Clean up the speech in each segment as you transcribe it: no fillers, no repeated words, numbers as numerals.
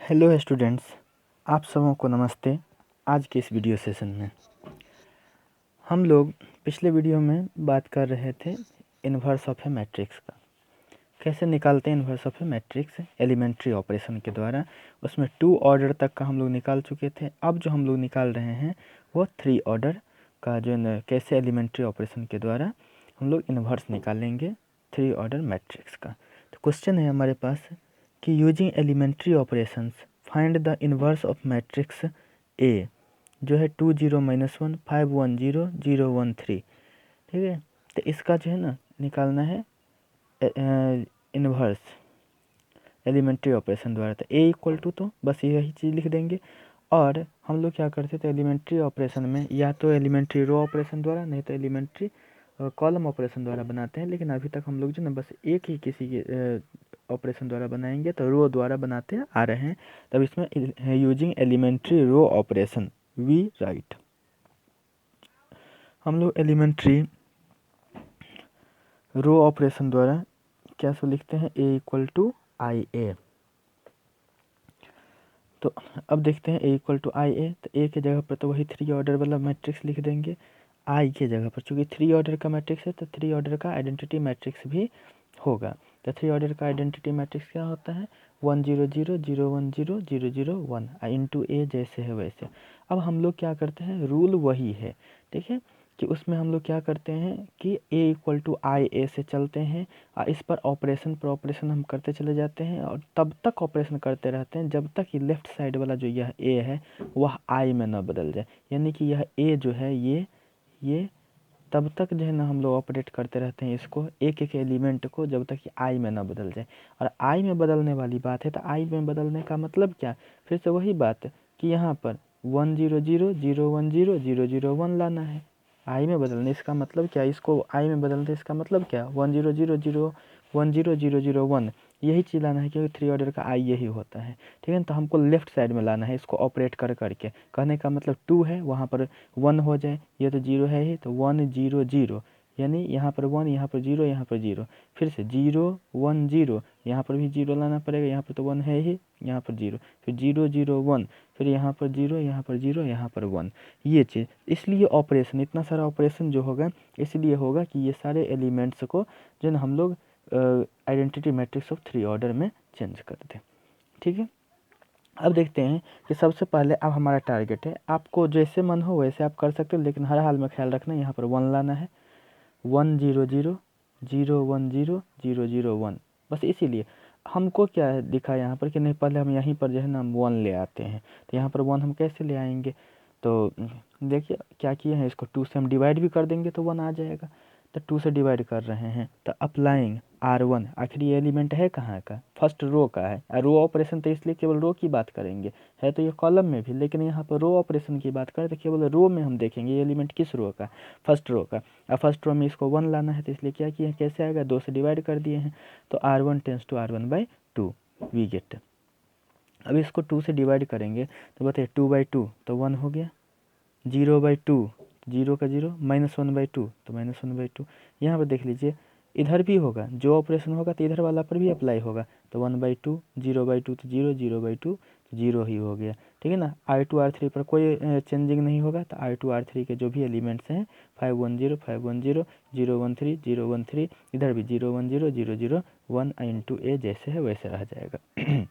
Hello students, आप सबों को नमस्ते। आज के इस वीडियो सेशन में हम लोग पिछले वीडियो में बात कर रहे थे इन्वर्स ऑफ ए मैट्रिक्स का। कैसे निकालते हैं inverse of a matrix elementary operation के द्वारा। उसमें 2 ऑर्डर तक का हम लोग निकाल चुके थे। अब जो हम लोग निकाल रहे हैं वो 3 ऑर्डर का जो है कैसे एलिमेंट्री ऑपरेशन के द्वारा हम लोग इन्वर्स निकालेंगे 3 ऑर्डर मैट्रिक्स का। तो क्वेश्चन है हमारे पास कि using elementary operations find the inverse of matrix A जो है 2 0 -1 5 1 0 0 1 3। ठीक है, तो इसका जो है ना निकालना है इन्वर्स एलिमेंट्री ऑपरेशन द्वारा। तो ए इक्वल टू तो बस यही चीज़ लिख देंगे। और हम लोग क्या करते थे एलिमेंट्री ऑपरेशन में, या तो एलिमेंट्री रो ऑपरेशन द्वारा नहीं तो एलिमेंट्री कॉलम ऑपरेशन द्वारा बनाते हैं। लेकिन अभी तक हम लोग जो ना बस एक ही किसी के ऑपरेशन द्वारा बनाएंगे, तो रो द्वारा बनाते आ रहे हैं। तब इसमें using elementary row operation we write, हम लोग एलिमेंट्री रो ऑपरेशन द्वारा क्या सो लिखते हैं ए इक्वल टू आई ए। तो अब देखते हैं ए इक्वल टू आई ए, तो ए के जगह पर तो वही 3 ऑर्डर वाला मैट्रिक्स लिख देंगे। आई के जगह पर चूँकि 3 ऑर्डर का मैट्रिक्स है तो 3 ऑर्डर का आइडेंटिटी मैट्रिक्स भी होगा। तो 3 ऑर्डर का आइडेंटिटी मैट्रिक्स क्या होता है 1 0 0 0 1 0 0 0 1 इंटू ए जैसे है वैसे। अब हम लोग क्या करते हैं, रूल वही है। ठीक है, कि उसमें हम लोग क्या करते हैं कि ए इक्वल टू आई ए से चलते हैं और इस पर ऑपरेशन हम करते चले जाते हैं और तब तक ऑपरेशन करते रहते हैं जब तक ये लेफ़्ट साइड वाला जो यह ए है वह आई में न बदल जाए। यानी कि यह ए जो है ये तब तक जो है ना हम लोग ऑपरेट करते रहते हैं इसको एक एक एलिमेंट को जब तक कि आई में ना बदल जाए। और आई में बदलने वाली बात है तो आई में बदलने का मतलब क्या, फिर से वही बात कि यहाँ पर 1 0 0 0 1 0 0 0 1 लाना है। आई में बदलने इसका मतलब क्या, इसको आई में बदलते इसका मतलब क्या 1 0 0 0 1 0 0 0 1 यही चीज़ लाना है, क्योंकि 3 ऑर्डर का आई यही होता है। ठीक है ना, तो हमको लेफ्ट साइड में लाना है इसको ऑपरेट कर करके। कहने का मतलब 2 है वहाँ पर 1 हो जाए, ये तो 0 है ही तो 1 0 0, यानी यहाँ पर 1 यहाँ पर 0 यहाँ पर 0, फिर से 0 1 0, यहाँ पर भी 0 लाना पड़ेगा, यहाँ पर तो 1 है ही, यहाँ पर 0, फिर 0 0 1, फिर यहाँ पर 0 यहाँ पर 0 यहाँ पर 1। ये चीज़ इसलिए ऑपरेशन इतना सारा ऑपरेशन जो होगा इसलिए होगा कि ये सारे एलिमेंट्स को जो है हम लोग आइडेंटिटी मैट्रिक्स ऑफ 3 ऑर्डर में चेंज कर दें। ठीक है, अब देखते हैं कि सबसे पहले अब हमारा टारगेट है, आपको जैसे मन हो वैसे आप कर सकते हो, लेकिन हर हाल में ख्याल रखना यहाँ पर 1 लाना है। 1 0 0 0 1 0 0 0 1, बस इसीलिए हमको क्या है दिखा यहाँ पर कि नहीं पहले हम यहीं पर जो है ना हम 1 ले आते हैं। तो यहाँ पर 1 हम कैसे ले आएंगे, तो देखिए क्या किए हैं, इसको 2 से हम डिवाइड भी कर देंगे तो 1 आ जाएगा। तो 2 से डिवाइड कर रहे हैं तो अप्लाइंग R1, आखिर ये एलिमेंट है कहाँ का, फर्स्ट रो का है। रो ऑपरेशन तो इसलिए केवल रो की बात करेंगे, है तो ये कॉलम में भी, लेकिन यहाँ पर रो ऑपरेशन की बात करें तो केवल रो में हम देखेंगे ये एलिमेंट किस रो का, फर्स्ट रो का। अब फर्स्ट रो में इसको 1 लाना है तो इसलिए क्या किया है, कैसे आएगा 2 से डिवाइड कर दिए हैं तो R1 tends to R1/2 we get. अब इसको 2 से डिवाइड करेंगे तो बताइए 2/2 तो 1 हो गया, 0/2 0 का 0, -1/2 तो -1/2। यहाँ पर देख लीजिए इधर भी होगा, जो ऑपरेशन होगा तो इधर वाला पर भी अप्लाई होगा। तो 1/2 0/2 तो 0 0/2 तो 0 ही हो गया। ठीक है ना, R2 R3 पर कोई चेंजिंग नहीं होगा। तो R2 R3 के जो भी एलिमेंट्स हैं 5 1 0 5 1 0 0 1 3 0 1 3, इधर भी 0 1 0 0 0 1 इंटू ए जैसे है वैसे रह जाएगा।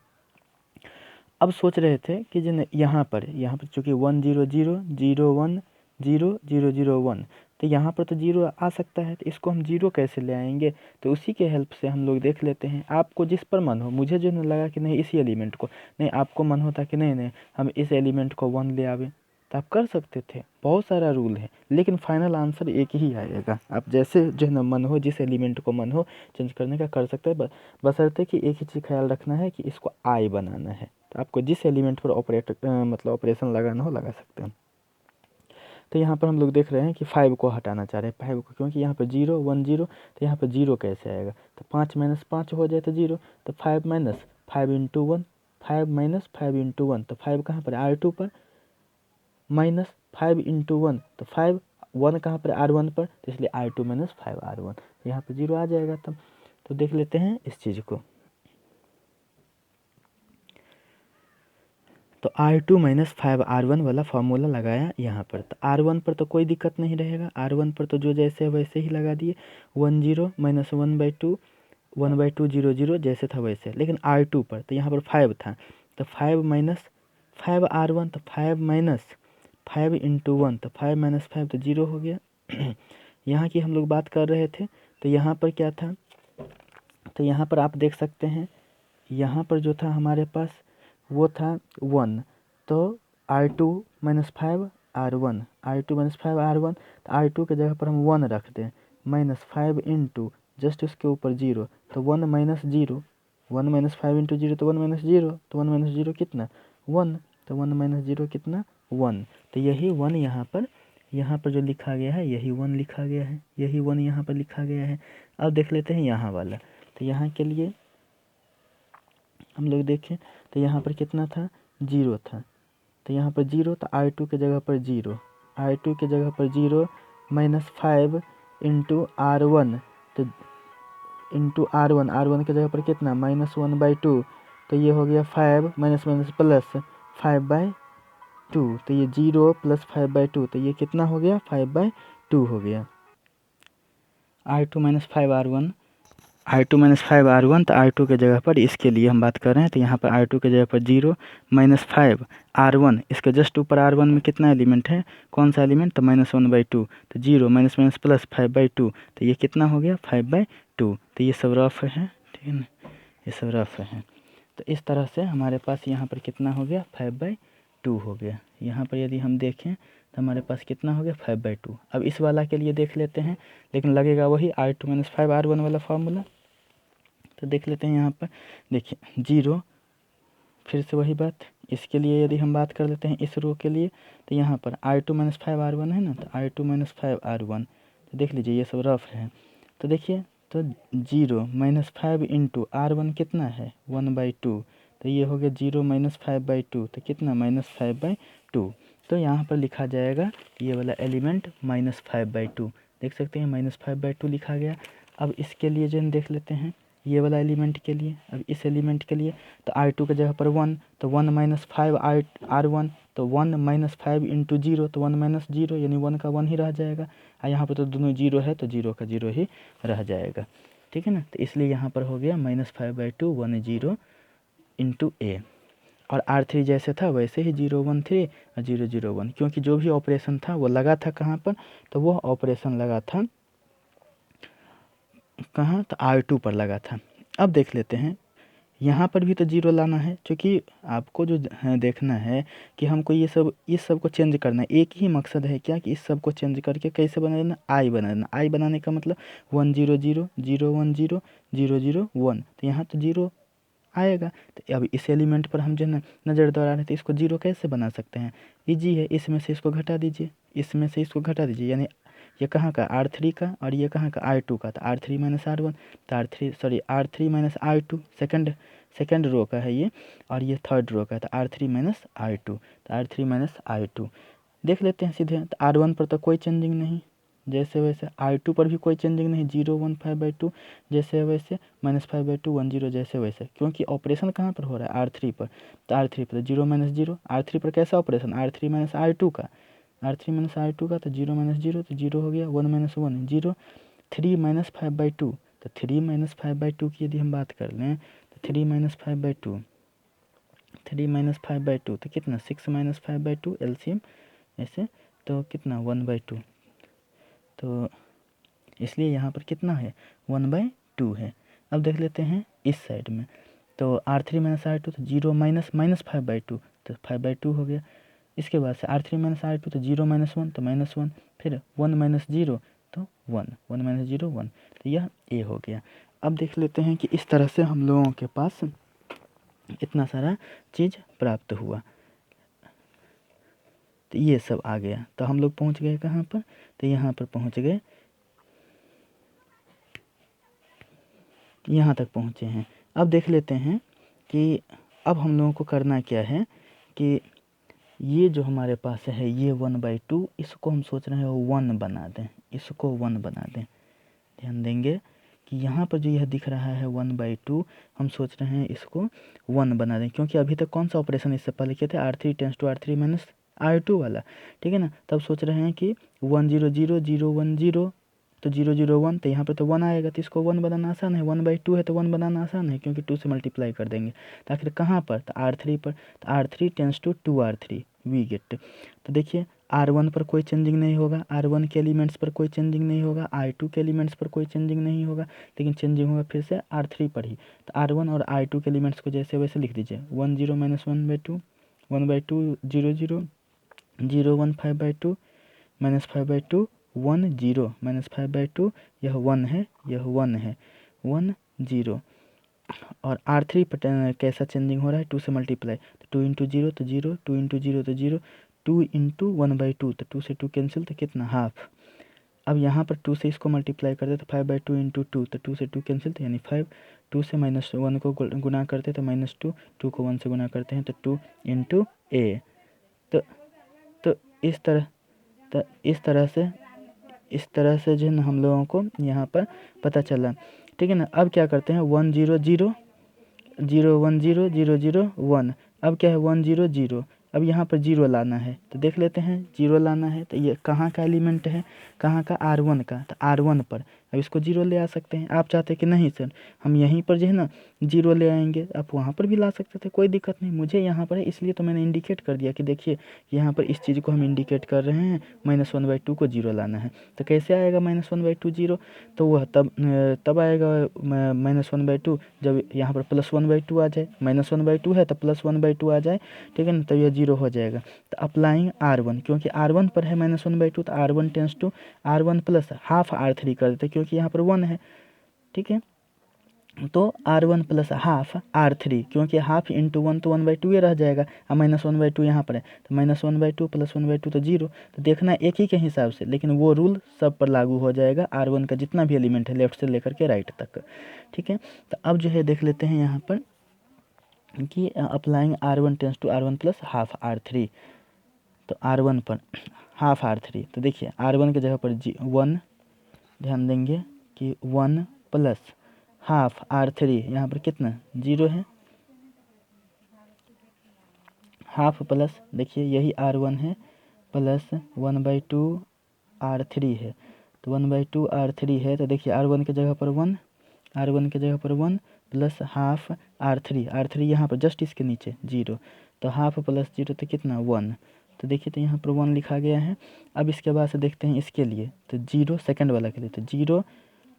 अब सोच रहे थे कि जिन यहाँ पर चूँकि 1 0 0 0 1 0 0 0 1, तो यहाँ पर तो 0 आ सकता है, तो इसको हम 0 कैसे ले आएंगे, तो उसी के हेल्प से हम लोग देख लेते हैं। आपको जिस पर मन हो, मुझे जो नहीं लगा कि नहीं इसी एलिमेंट को, नहीं आपको मन होता कि नहीं हम इस एलिमेंट को 1 ले आवें तो आप कर सकते थे। बहुत सारा रूल है लेकिन फाइनल आंसर एक ही आएगा। आप जैसे जो है ना मन हो, जिस एलिमेंट को मन हो चेंज करने का कर सकते हैं, बशर्ते कि एक ही चीज़ ख्याल रखना है कि इसको आई बनाना है। तो आपको जिस एलिमेंट पर मतलब ऑपरेशन लगाना हो लगा सकते हैं। तो यहाँ पर हम लोग देख रहे हैं कि 5 को हटाना चाह रहे हैं, 5 को, क्योंकि यहाँ पर 0 1 0, तो यहाँ पर 0 कैसे आएगा, तो 5 -5 हो जाए तो 0, तो 5 -5 इंटू 1, 5 -5 इंटू 1, तो 5 कहाँ पर R2 पर, -5 इंटू 1 तो 5, 1 कहाँ पर R1 पर, तो इसलिए R2 -5 R1, तो यहाँ पर 0 आ जाएगा तब। तो देख लेते हैं इस चीज़ को। तो R2 माइनस 5R1 वाला फॉर्मूला लगाया यहाँ पर। तो R1 पर तो कोई दिक्कत नहीं रहेगा, R1 पर तो जो जैसे है वैसे ही लगा दिए, 1 0 माइनस 1/2 1/2 0 0 जैसे था वैसे। लेकिन R2 पर तो यहाँ पर 5 था, तो 5 माइनस 5R1, तो 5 माइनस 5 इंटू 1, तो 5 माइनस 5 तो 0 हो गया। यहाँ की हम लोग बात कर रहे थे, तो यहाँ पर क्या था, तो यहाँ पर आप देख सकते हैं, यहाँ पर जो था हमारे पास वो था 1, तो R2 minus 5R1, R2 minus 5R1, तो R2 के जगह पर हम 1 रख दें, माइनस 5 इंटू जस्ट उसके ऊपर 0, तो 1 माइनस 0, 1 माइनस 5 इंटू 0 तो 1 माइनस 0, तो 1 माइनस 0 कितना 1, तो 1 माइनस 0 कितना 1, तो यही 1 यहाँ पर जो लिखा गया है यही 1 लिखा गया है, यही 1 यहाँ पर लिखा गया है। अब देख लेते हैं यहाँ वाला, तो यहाँ के लिए हम लोग देखें तो यहाँ पर कितना था 0 था, तो यहाँ पर 0, तो R2 के जगह पर 0, R2 के जगह पर 0 माइनस 5 इंटू R1, तो इंटू R1 के जगह पर कितना -1/2, तो ये हो गया 5 माइनस माइनस प्लस 5/2, तो ये 0 प्लस 5/2, तो ये कितना हो गया 5/2 हो गया। R2 minus 5R1, R2 minus 5R1, तो R2 के जगह पर इसके लिए हम बात कर रहे हैं, तो यहाँ पर R2 के जगह पर 0 माइनस 5R1, इसके जस्ट ऊपर R1 में कितना एलिमेंट है, कौन सा एलिमेंट, तो -1/2, तो 0 माइनस माइनस प्लस 5/2, तो ये कितना हो गया 5/2, तो ये सब रफ है, ठीक है ना, ये सब रफ है। तो इस तरह से हमारे पास यहाँ पर कितना हो गया 5/2 हो गया। यहाँ पर यदि हम देखें तो हमारे पास कितना हो गया 5/2। अब इस वाला के लिए देख लेते हैं, लेकिन लगेगा वही R2 माइनस 5R1 वाला फार्मूला। तो देख लेते हैं यहाँ पर, देखिए 0, फिर से वही बात, इसके लिए यदि हम बात कर लेते हैं इस रो के लिए, तो यहाँ पर R2 माइनस 5R1 है ना, तो R2 माइनस 5R1, तो देख लीजिए ये सब रफ है। तो देखिए, तो 0 माइनस 5 इंटू R1 कितना है 1/2, तो ये हो गया 0 माइनस 5/2, तो कितना -5/2, तो यहाँ पर लिखा जाएगा ये वाला एलिमेंट -5/2, देख सकते हैं -5/2 लिखा गया। अब इसके लिए जो हम देख लेते हैं ये वाला एलिमेंट के लिए, अब इस एलिमेंट के लिए, तो R2 के जगह पर 1, तो 1 माइनस 5 R1, तो 1 माइनस 5 इंटू 0, तो 1 माइनस 0, यानी 1 का 1 ही रह जाएगा, और यहाँ पर तो दोनों 0 है, तो 0 का 0 ही रह जाएगा, ठीक है ना। तो इसलिए यहाँ पर हो गया -5/2 1 0 इंटू A, और R3 जैसे था वैसे ही 0 1 3 और 0 0 1, क्योंकि जो भी ऑपरेशन था वो लगा था कहाँ पर, तो वो ऑपरेशन लगा था कहाँ, तो R2 पर लगा था। अब देख लेते हैं यहाँ पर भी तो 0 लाना है, क्योंकि आपको जो है देखना है कि हमको ये सब इस सब को चेंज करना है, एक ही मकसद है क्या कि इस सब को चेंज करके कैसे बना देना, I बना देना। I बनाने का मतलब 1 0 0 0 1 0 0 0 1, तो यहाँ तो 0 आएगा। तो अब इस एलिमेंट पर हम जो है नज़र दौड़ा रहे थे, इसको 0 कैसे बना सकते हैं, ईजी है, इसमें से इसको घटा दीजिए, इसमें से इसको घटा दीजिए, यानी ये कहाँ का R3 का और ये कहाँ का R2 का, तो R3 माइनस R1, तो R3 minus R2 second row का है ये, और ये थर्ड रो का है, तो R3 माइनस R2, तो R3 माइनस R2 देख लेते हैं सीधे। तो R1 पर तो कोई चेंजिंग नहीं, जैसे वैसे, R2 पर भी कोई चेंजिंग नहीं, 0 1 5/2 जैसे वैसे, -5/2 1 0 जैसे वैसे, क्योंकि ऑपरेशन कहाँ पर हो रहा है R3 पर, तो R3 पर 0 माइनस 0, R3 पर कैसा ऑपरेशन, R3 माइनस R2 का, R3 माइनस R2 का, तो 0 माइनस 0 तो 0 हो गया, 1 माइनस 1 0, 3 माइनस 5/2, तो 3 माइनस 5/2 की यदि हम बात कर लें, तो 3 माइनस 5/2 तो कितना 6 माइनस 5/2 एलसीएम ऐसे, तो कितना 1/2, तो इसलिए यहाँ पर कितना है 1/2 है। अब देख लेते हैं इस साइड में, तो R3 माइनस R2, तो 0 माइनस 5/2, तो 5/2 हो गया। इसके बाद से R3 माइनस R2, तो 0 माइनस 1 तो -1, फिर 1 माइनस 0 तो 1 माइनस 0 1, तो यह A हो गया। अब देख लेते हैं कि इस तरह से हम लोगों के पास इतना सारा चीज़ प्राप्त हुआ, तो ये सब आ गया। तो हम लोग पहुंच गए कहाँ पर, तो यहाँ पर पहुंच गए, यहाँ तक पहुँचे हैं। अब देख लेते हैं कि अब हम लोगों को करना क्या है कि ये जो हमारे पास है ये 1/2, इसको हम सोच रहे हैं 1 बना दें, इसको 1 बना दें। ध्यान देंगे कि कि यहाँ पर जो यह दिख रहा है 1/2, हम सोच रहे हैं इसको 1 बना दें, क्योंकि अभी तक कौन सा ऑपरेशन इससे पहले किए थे, R3 tense to R3 minus R2 वाला, ठीक है ना। तब सोच रहे हैं कि 1 0 0 0 1 0, तो 0 0 1, तो यहाँ पर तो 1 आएगा, तो इसको 1 बनाना आसान है, 1/2 है तो 1 बनाना आसान है, क्योंकि 2 से मल्टीप्लाई कर देंगे। तो आखिर कहाँ पर, तो R3 पर, तो R3 tense to 2R3 we get. तो देखिए R1 पर कोई चेंजिंग नहीं होगा, R1 के एलिमेंट्स पर कोई चेंजिंग नहीं होगा, R2 के एलिमेंट्स पर कोई चेंजिंग नहीं होगा, लेकिन चेंजिंग होगा फिर से R3 पर ही। तो R1 और R2 के एलिमेंट्स को जैसे वैसे लिख दीजिए, 1 0 माइनस 1/2, 1/2 0 0 0 1 5/2 माइनस 5/2 1 0 माइनस 5/2, यह 1 है, यह 1 है, 1 0। और R3 पर कैसा चेंजिंग हो रहा है, 2 से मल्टीप्लाई, तो 2 इंटू 0 तो 0, 2 इंटू 0 तो 0, 2 इंटू 1/2, तो 2 से 2 कैंसिल, तो कितना, हाफ। अब यहाँ पर 2 से इसको मल्टीप्लाई करते तो 5/2 इंटू 2, तो 2 से 2 कैंसिल, तो यानी 5, 2 से -1 को गुना करते तो -2, 2 को 1 से गुना करते हैं तो 2 इंटू ए। तो इस तरह से जो है ना हम लोगों को यहाँ पर पता चला, ठीक है ना। अब क्या करते हैं, 1 0 0 0 1 0 0 0 1, अब क्या है 1 0 0, अब यहाँ पर 0 लाना है, तो देख लेते हैं 0 लाना है, तो ये कहाँ का एलिमेंट है, कहाँ का, R1 का, तो R1 पर अब इसको 0 ले आ सकते हैं। आप चाहते हैं कि नहीं सर हम यहीं पर जो है ना 0 ले आएंगे, आप वहाँ पर भी ला सकते थे, कोई दिक्कत नहीं, मुझे यहाँ पर है इसलिए तो मैंने इंडिकेट कर दिया कि देखिए यहाँ पर इस चीज़ को हम इंडिकेट कर रहे हैं, -1/2 को 0 लाना है। तो कैसे आएगा -1/2 0, तो वह तब आएगा -1/2 जब यहाँ पर +1/2 आ जाए, -1/2 है तो +1/2 आ जाए, ठीक है ना, तो यह 0 हो जाएगा। तो अप्लाइंग R1, क्योंकि R1 पर है -1/2, तो R1 tends to R1 plus half R3 कर देते, क्योंकि यहाँ पर 1 है, ठीक है। तो R1 प्लस हाफ R3, क्योंकि हाफ इंटू 1 तो 1/2 ये रह जाएगा, अब -1/2 यहाँ पर है, तो -1/2 प्लस 1/2 तो 0। तो देखना एक ही के हिसाब से, लेकिन वो रूल सब पर लागू हो जाएगा, R1 का जितना भी एलिमेंट है लेफ्ट से लेकर के राइट तक, ठीक है। तो अब जो है देख लेते हैं यहाँ पर कि applying R1 tends to R1 plus half R3, तो R1 पर हाफ R3, तो देखिए R1 की जगह पर 1, ध्यान देंगे कि 1 प्लस हाफ R3, यहाँ पर कितना 0 है, हाफ प्लस देखिए यही R1 है, प्लस 1/2 R3 है, तो 1/2 R3 है, तो देखिए R1 की जगह पर 1, R1 की जगह पर 1 प्लस हाफ R3 यहाँ पर जस्ट इसके नीचे 0, तो हाफ प्लस 0 तो कितना 1, तो देखिए तो यहाँ पर 1 लिखा गया है। अब इसके बाद से देखते हैं इसके लिए, तो 0 सेकंड वाला के लिए, तो 0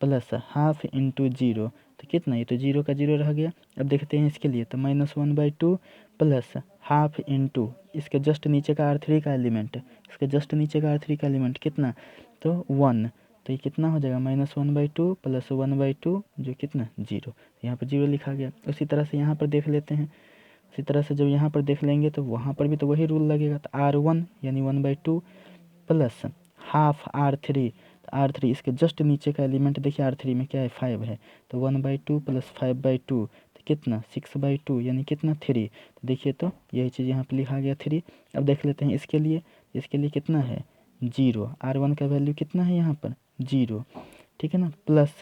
प्लस हाफ इंटू 0, तो कितना, ये तो 0 का 0 रह गया। अब देखते हैं इसके लिए, तो -1/2 प्लस हाफ इंटू इसके जस्ट नीचे का R3 का एलिमेंट, इसके जस्ट नीचे का R3 का एलिमेंट कितना, तो 1, तो ये कितना हो जाएगा -1/2 प्लस 1/2 जो कितना 0, यहाँ पर 0 लिखा गया। उसी तरह से यहाँ पर देख लेते हैं, उसी तरह से जब यहाँ पर देख लेंगे तो वहाँ पर भी तो वही रूल लगेगा, तो R1 यानी 1/2 प्लस हाफ R3, तो R3 इसके जस्ट नीचे का एलिमेंट देखिए R3 में क्या है 5 है, तो 1/2 प्लस 5/2 तो कितना 6/2 यानी कितना 3, तो देखिए तो यही चीज़ यहाँ पे लिखा गया 3। अब देख लेते हैं इसके लिए कितना है 0, R1 का वैल्यू कितना है यहाँ पर 0, ठीक है ना, प्लस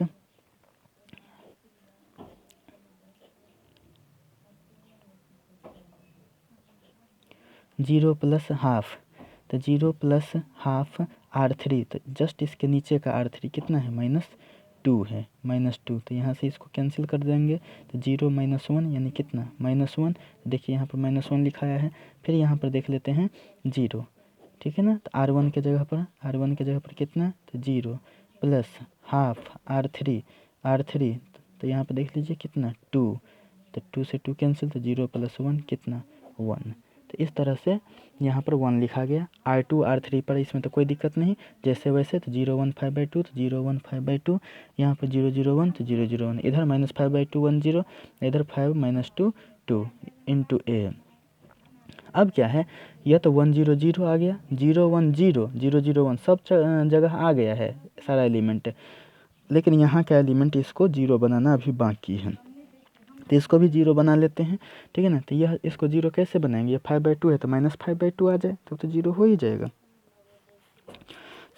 0 प्लस हाफ, तो 0 प्लस हाफ R3, तो जस्ट इसके नीचे का R3 कितना है -2 है, -2, तो यहाँ से इसको कैंसिल कर देंगे, तो 0 -1 यानी कितना -1, देखिए यहाँ पर -1 लिखाया है। फिर यहाँ पर देख लेते हैं 0, ठीक है ना, तो R1 के जगह पर कितना, तो 0 प्लस हाफ R3, तो यहाँ पर देख लीजिए कितना 2, तो 2 से 2 कैंसिल, तो 0 प्लस 1 कितना 1, तो इस तरह से यहाँ पर 1 लिखा गया। R2 R3 पर इसमें तो कोई दिक्कत नहीं, जैसे वैसे, तो 0 1 5/2 तो 0 1 5/2, यहाँ पर 0 0 1 तो 0 0 1, इधर -5/2 1 0, इधर 5 -2 2 इंटू ए। अब क्या है, यह तो 1 0 0 आ गया, 0 1 0 0 0 1 सब जगह आ गया है सारा एलिमेंट, लेकिन यहाँ का एलिमेंट इसको 0 बनाना अभी बाकी है, तो इसको भी 0 बना लेते हैं, ठीक है ना। तो यह इसको 0 कैसे बनाएंगे, ये 5/2 है तो -5/2 आ जाए तो 0 हो ही जाएगा।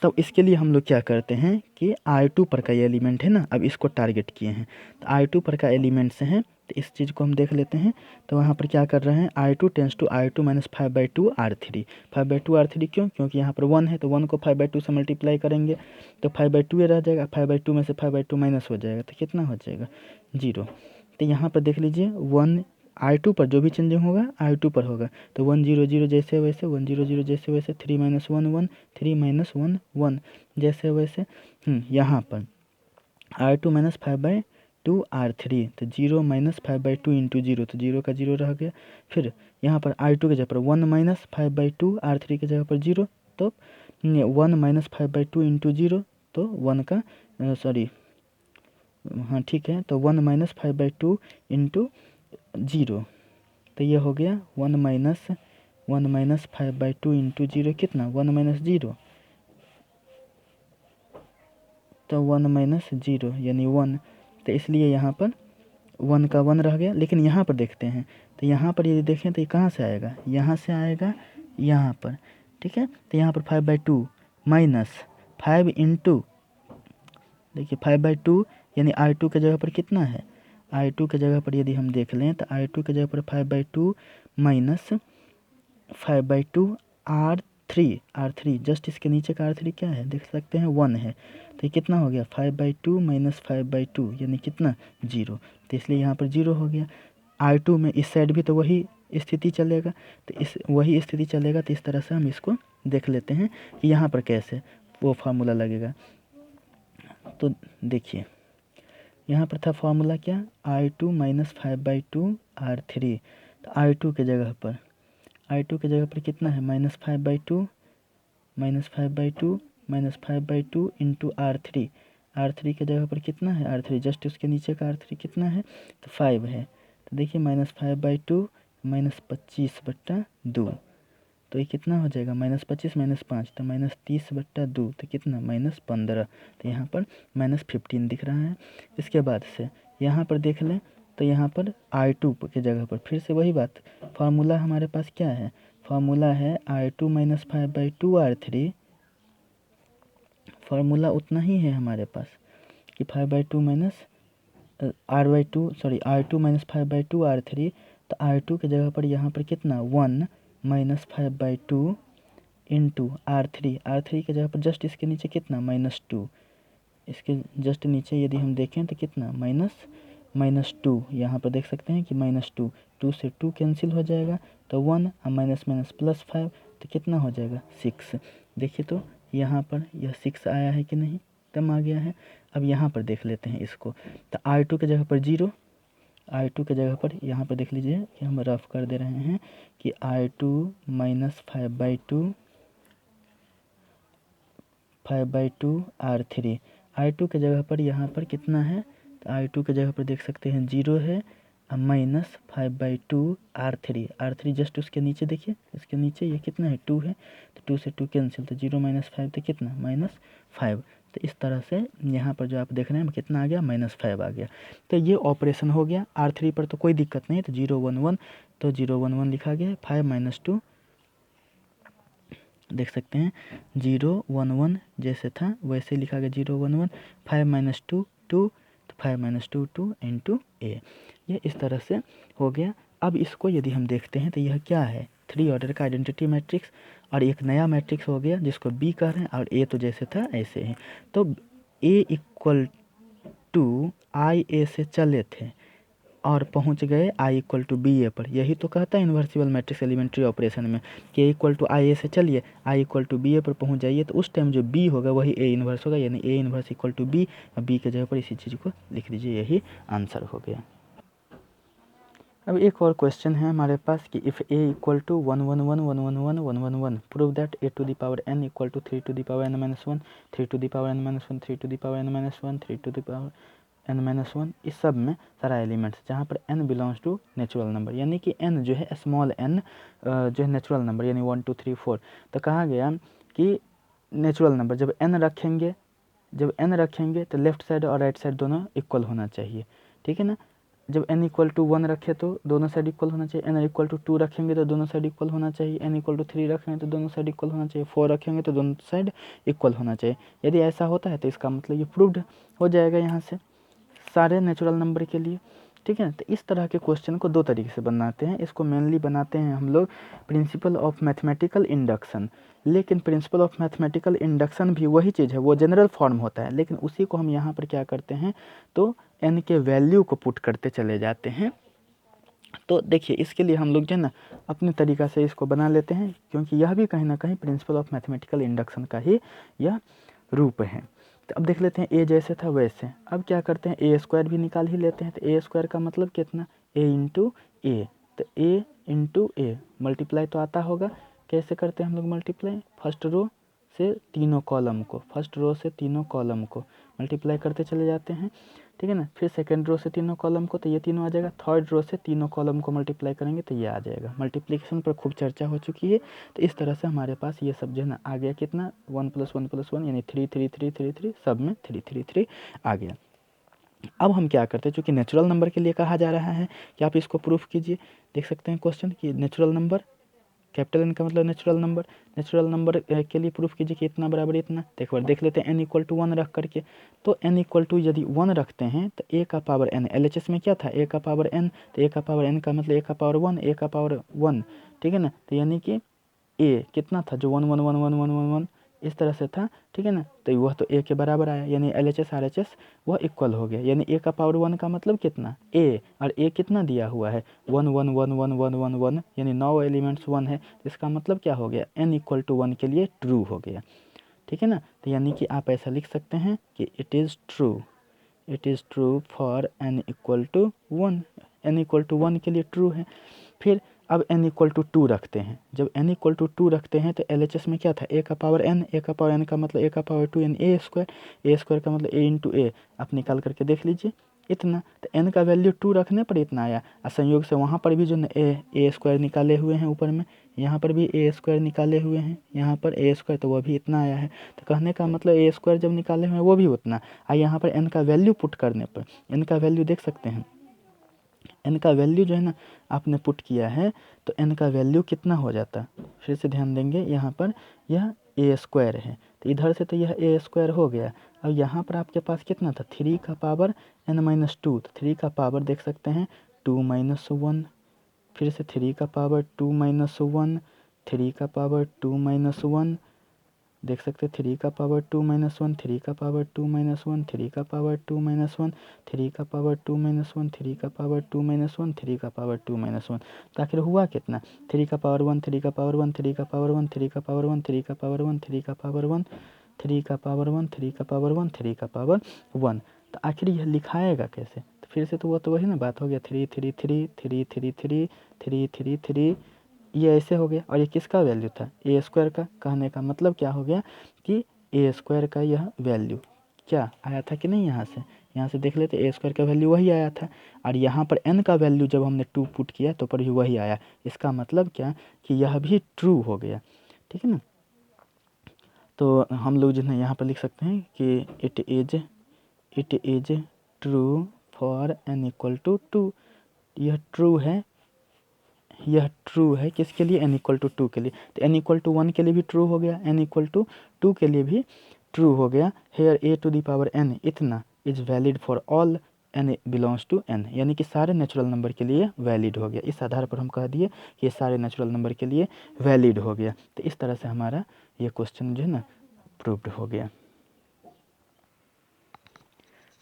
तो इसके लिए हम लोग क्या करते हैं कि I2 पर का ये एलिमेंट है ना, अब इसको टारगेट किए हैं तो I2 पर का एलिमेंट से हैं, तो इस चीज़ को हम देख लेते हैं। तो वहाँ पर क्या कर रहे हैं, I2 tense to I2 minus 5/2 R3। 5/2 R3 क्यों, क्योंकि यहाँ पर 1 है तो 1 को 5/2 से मल्टीप्लाई करेंगे तो 5/2 ये रह जाएगा, 5/2 में से 5/2 माइनस हो जाएगा तो कितना हो जाएगा 0। तो यहाँ पर देख लीजिए 1 I2 पर जो भी चेंजिंग होगा I2 पर होगा, तो 1 0 0 जैसे वैसे, 1 0 0 जैसे वैसे, 3 - 1 1, 3 - 1 1 जैसे वैसे। यहाँ पर R2 माइनस 5/2 R3, तो 0 - 5/2 इंटू 0, तो 0 का 0 रह गया। फिर यहाँ पर I2 के जगह पर 1 - 5/2 R3 के जगह पर 0, तो 1 - 5/2 इंटू 0, तो 1 का सॉरी हाँ ठीक है, तो 1 - 5/2 इंटू 0, तो ये हो गया 1 - 5/2 इंटू 0 कितना 1 - 0, तो 1 - 0 यानी 1, तो इसलिए यहाँ पर 1 का 1 रह गया। लेकिन यहाँ पर देखते हैं, तो यहाँ पर यदि देखें तो ये कहाँ से आएगा, यहाँ से आएगा यहाँ पर, ठीक है। तो यहाँ पर 5/2 माइनस 5 इंटू, देखिए 5/2 यानी I2 के जगह पर कितना है, I2 के जगह पर यदि हम देख लें तो I2 के जगह पर 5/2 माइनस 5/2 R3 जस्ट इसके नीचे का R3 क्या है देख सकते हैं 1 है, तो ये कितना हो गया 5/2 माइनस 5/2 यानी कितना 0, तो इसलिए यहाँ पर 0 हो गया। I2 में इस साइड भी तो वही स्थिति चलेगा, तो वही स्थिति चलेगा, तो इस तरह से हम इसको देख लेते हैं कि यहाँ पर कैसे वो फार्मूला लगेगा। तो देखिए यहाँ पर था फार्मूला क्या, I2 माइनस 5/2 R3, तो I2 के जगह पर कितना है -5/2 इंटू R3 के जगह पर कितना है R3 जस्ट उसके नीचे का R3 कितना है तो 5 है, तो देखिए -5/2 -25/2, तो ये कितना हो जाएगा -25 - 5 तो -30/2, तो कितना -15, तो यहाँ पर -15 दिख रहा है। इसके बाद से यहाँ पर देख लें तो यहाँ पर I2 के जगह पर फिर से वही बात, फार्मूला हमारे पास क्या है, फार्मूला है I2 माइनस 5/2 R3, फार्मूला उतना ही है हमारे पास कि 5/2 माइनस I2 माइनस 5/2 R3, तो I2 के जगह पर यहाँ पर कितना 1 - 5/2 इंटू R3 के जगह पर जस्ट इसके नीचे कितना -2, इसके जस्ट नीचे यदि हम देखें तो कितना -2, यहाँ पर देख सकते हैं कि -2, 2 से 2 कैंसिल हो जाएगा तो 1 और माइनस +5, तो कितना हो जाएगा 6। देखिए तो यहाँ पर यह 6 आया है कि नहीं, कम आ गया है। अब यहाँ पर देख लेते हैं इसको, तो I2 के जगह पर 0, I2 के जगह पर यहाँ पर देख लीजिए कि हम रफ कर दे रहे हैं कि I2 माइनस 5/2 R3, I2 के जगह पर यहाँ पर कितना है, तो I2 के जगह पर देख सकते हैं 0 है और माइनस 5/2 R3 जस्ट उसके नीचे देखिए, इसके नीचे ये कितना है 2 है, तो 2 से 2 कैंसिल, तो 0 - 5 तो कितना -5, तो इस तरह से यहाँ पर जो आप देख रहे हैं कितना आ गया -5 आ गया। तो ये ऑपरेशन हो गया। R3 पर तो कोई दिक्कत नहीं है, तो 0 1 1, तो 0 1 1 लिखा गया है। 5 - 2 देख सकते हैं 0 1 1 जैसे था वैसे लिखा गया 0 1 1, 5 - 2 2, तो 5 - 2 2 इंटू ए, ये इस तरह से हो गया। अब इसको यदि हम देखते हैं तो यह क्या है 3 ऑर्डर का आइडेंटिटी मैट्रिक्स, और एक नया मैट्रिक्स हो गया जिसको बी कह रहे हैं, और ए तो जैसे था ऐसे ही। तो ए इक्वल टू आई ए से चले थे और पहुंच गए आई इक्वल टू बी ए पर, यही तो कहता है इन्वर्सिबल मैट्रिक्स एलिमेंट्री ऑपरेशन में कि ए इक्वल टू आई ए से चलिए आई इक्वल टू बी ए पर पहुंच जाइए, तो उस टाइम जो बी होगा वही ए इन्वर्स होगा, यानी A inverse equal to B, और बी के जगह पर इसी चीज़ को लिख दीजिए, यही आंसर हो गया। अब एक और क्वेश्चन है हमारे पास कि if A equal to 1 1 1 1 1 1 1 1 1 prove that A to the power n equal to 3 to the power n - 1 3 to the power n - 1 3 to the power n - 1 3 to the power n - 1, इस सब में सारा एलिमेंट्स जहाँ पर n belongs to natural number, यानी कि n जो है स्मॉल n जो है नेचुरल नंबर, यानी 1 2 3 4, तो कहा गया कि नेचुरल नंबर जब n रखेंगे तो लेफ्ट साइड और राइट साइड दोनों इक्वल होना चाहिए, ठीक है ना। जब n इक्वल टू 1 रखे तो दोनों साइड इक्वल होना चाहिए, n इक्वल टू 2 रखेंगे तो दोनों साइड इक्वल होना चाहिए, n इक्वल टू 3 रखेंगे तो दोनों साइड इक्वल होना चाहिए, 4 रखेंगे तो दोनों साइड इक्वल होना चाहिए। यदि ऐसा होता है तो इसका मतलब ये प्रूव्ड हो जाएगा यहाँ से सारे नेचुरल नंबर के लिए, ठीक है। तो इस तरह के क्वेश्चन को दो तरीके से बनाते हैं। इसको मेनली बनाते हैं हम लोग प्रिंसिपल ऑफ मैथमेटिकल इंडक्शन, लेकिन प्रिंसिपल ऑफ मैथमेटिकल इंडक्शन भी वही चीज़ है, वो जनरल फॉर्म होता है, लेकिन उसी को हम यहाँ पर क्या करते हैं तो n के वैल्यू को पुट करते चले जाते हैं। तो देखिए इसके लिए हम लोग जो है ना अपने तरीक़ा से इसको बना लेते हैं, क्योंकि यह भी कहीं ना कहीं प्रिंसिपल ऑफ मैथमेटिकल इंडक्शन का ही यह रूप है। तो अब देख लेते हैं ए जैसे था वैसे। अब क्या करते हैं ए स्क्वायर भी निकाल ही लेते हैं। तो ए स्क्वायर का मतलब कितना, ए इंटू ए, तो ए इंटू ए मल्टीप्लाई तो आता होगा। कैसे करते हैं हम लोग मल्टीप्लाई, फर्स्ट रो से तीनों कॉलम को, फर्स्ट रो से तीनों कॉलम को मल्टीप्लाई करते चले जाते हैं, ठीक है ना। फिर सेकंड रो से तीनों कॉलम को, तो ये तीनों आ जाएगा। थर्ड रो से तीनों कॉलम को मल्टीप्लाई करेंगे तो ये आ जाएगा। मल्टीप्लिकेशन पर खूब चर्चा हो चुकी है। तो इस तरह से हमारे पास ये सब जो है ना आ गया कितना 1 + 1 + 1 यानी 3 3 3 3 3 सब में 3 3 3 आ गया। अब हम क्या करते हैं, चूँकि नेचुरल नंबर के लिए कहा जा रहा है कि आप इसको प्रूफ कीजिए। देख सकते हैं क्वेश्चन कि नेचुरल नंबर, कैपिटल एन का मतलब नेचुरल नंबर, नेचुरल नंबर के लिए प्रूफ कीजिए कि इतना बराबर इतना। तो एक बार देख लेते हैं n इक्वल टू 1 रख करके। तो n इक्वल टू यदि 1 रखते हैं तो a का पावर n, LHS में क्या था a का पावर n, तो a का पावर n का मतलब a का पावर 1, a का पावर 1, ठीक है ना। तो यानी कि a कितना था जो 1 1 1 1 1 1 1 इस तरह से था, ठीक है ना। तो वह तो a के बराबर आया, यानी LHS RHS वह इक्वल हो गया। यानी a का पावर 1 का मतलब कितना a, और a कितना दिया हुआ है 1 1 1 1 1 1 1, यानी 9 एलिमेंट्स 1 है। इसका मतलब क्या हो गया, n इक्वल टू 1 के लिए ट्रू हो गया, ठीक है ना। तो यानी कि आप ऐसा लिख सकते हैं कि it is true for n equal to 1, n equal to 1 के लिए ट्रू है। फिर अब n इक्वल टू 2 रखते हैं। जब n इक्वल टू 2 रखते हैं तो LHS में क्या था a का पावर n, a का पावर n का मतलब a का पावर 2 यानी a स्क्वायर का मतलब a इंटू a। आप निकाल करके देख लीजिए इतना। तो n का वैल्यू 2 रखने पर इतना आया, और संयोग से वहाँ पर भी जो a स्क्वायर निकाले हुए हैं ऊपर में, यहाँ पर भी a स्क्वायर निकाले हुए हैं, यहाँ पर a स्क्वायर, तो वह भी इतना आया है। तो कहने का मतलब a स्क्वायर जब निकाले हुए हैं वो भी उतना, और यहाँ पर n का वैल्यू पुट करने पर n का वैल्यू देख सकते हैं, n का वैल्यू जो है ना आपने पुट किया है तो n का वैल्यू कितना हो जाता, फिर से ध्यान देंगे यहाँ पर यह a स्क्वायर है, तो इधर से तो यह a स्क्वायर हो गया। अब यहाँ पर आपके पास कितना था 3 का पावर n-2, तो 3 का पावर देख सकते हैं 2 - 1, फिर से 3 का पावर 2 - 1, 3 का पावर 2 - 1, देख सकते हैं 3 का पावर 2 - 1, 3 का पावर 2 - 1, 3 का पावर 2 - 1, 3 का पावर 2 - 1, 3 का पावर 2 - 1, 3 का पावर 2 - 1, तो आखिर हुआ कितना 3 का पावर 1, 3 का पावर 1, 3 का पावर 1, 3 का पावर 1, 3 का पावर 1, 3 का पावर 1, 3 का पावर 1, 3 का पावर 1, 3 का पावर 1। तो आखिर यह लिखाएगा कैसे, तो फिर से तो वो तो वही ना बात हो गया 3 3 3 3 3 3 3 3 3, ये ऐसे हो गया। और ये किसका वैल्यू था ए स्क्वायर का। कहने का मतलब क्या हो गया कि ए स्क्वायर का यह वैल्यू क्या आया था कि नहीं, यहाँ से देख लेते ए स्क्वायर का वैल्यू वही आया था, और यहाँ पर n का वैल्यू जब हमने 2 पुट किया तो पर भी वही आया। इसका मतलब क्या कि यह भी ट्रू हो गया, ठीक है ना। तो हम लोग जो है यहाँ पर लिख सकते हैं कि it is true for n equal to 2। यह ट्रू है किसके लिए, n इक्वल टू 2 के लिए। तो n इक्वल टू 1 के लिए भी ट्रू हो गया, n इक्वल टू 2 के लिए भी ट्रू हो गया। Here a to the power n इतना is valid for all n belongs to n, यानी कि सारे नेचुरल नंबर के लिए वैलिड हो गया। इस आधार पर हम कह दिए कि ये सारे नेचुरल नंबर के लिए वैलिड हो गया। तो इस तरह से हमारा ये क्वेश्चन जो है ना प्रूव्ड हो गया।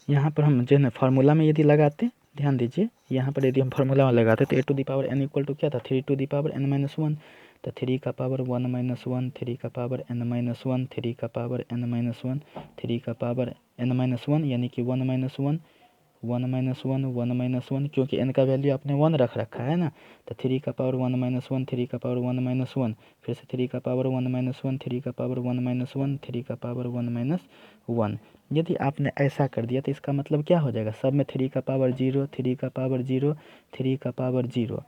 यहाँ पर हम जो है ना फार्मूला में यदि लगाते, ध्यान दीजिए यहाँ पर यदि हम फार्मूला में लगाते तो a to the power n equal to क्या था 3 टू द पावर n - 1, तो 3 का पावर 1 - 1, 3 का पावर n - 1, 3 का पावर n - 1, 3 का पावर n - 1, यानी कि 1 - 1 1 - 1 1 - 1, क्योंकि n का वैल्यू आपने 1 रख रखा है ना। तो 3 का पावर 1 - 1, 3 का पावर 1 - 1, फिर से 3 का पावर 1 - 1, 3 का पावर 1 - 1, 3 का पावर 1 - 1। यदि आपने ऐसा कर दिया तो इसका मतलब क्या हो जाएगा, सब में 3 का पावर 0, 3 का पावर 0, 3 का पावर 0,